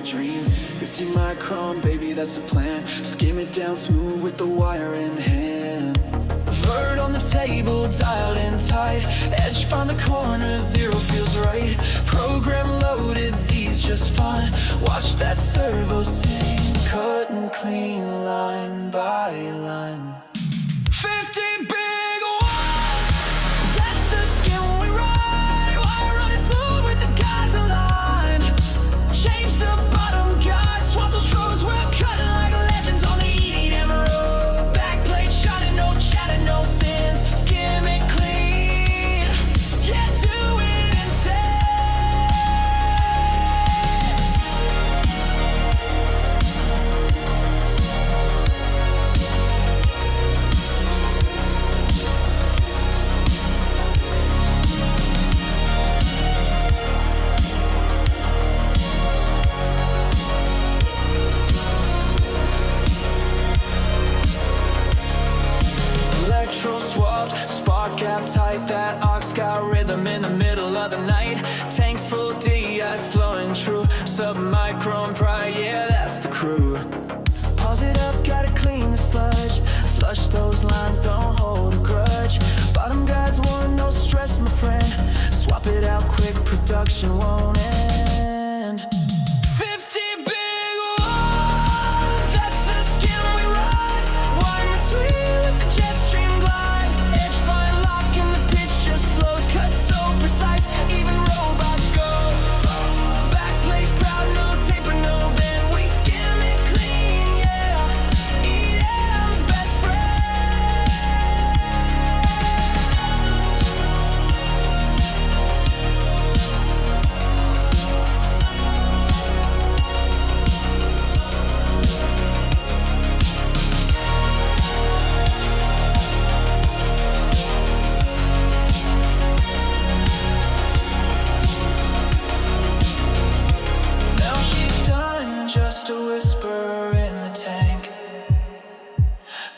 dream. 50 micron, baby, that's the plan. Skim it down smooth with the wire in hand. Vert on the table, dialed in tight. Edge find the corner, zero feels right. Program loaded, Z's just fine. Watch that servo sing, cut and clean line by line. 50 big watts, that's the skin we ride. Wire running smooth with the guides aligned. Change the bottom guide, swap those trodes, we're cutting like legends on the EDM road. Backplate shining, no chatter, no sins. Skim it clean, yeah, do it intense. Electrode swapped, spark gap tight. That aux got rhythm in the middle of the night. Tanks full, DI's flowing true. Sub-micron pride, yeah, that's the crew. Pause it up, gotta clean the sludge. Flush those lines, don't hold a grudge. Bottom guides one, no stress, my friend. Swap it out quick, production won't end. 50 big watts, that's the skin we ride. Wire and sweet with the jet stream glide. Edge fine lock and the pitch just flows. Cut so precise, even robots go. Backplace proud, no taper, no bend. We skim it clean, yeah. EDM's best friend. Now she's done, just a whisper in the tank.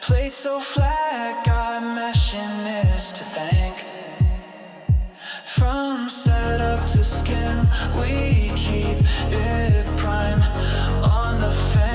Plate so flat, got machinist to thank. From setup to skim, we keep it prime on the fence.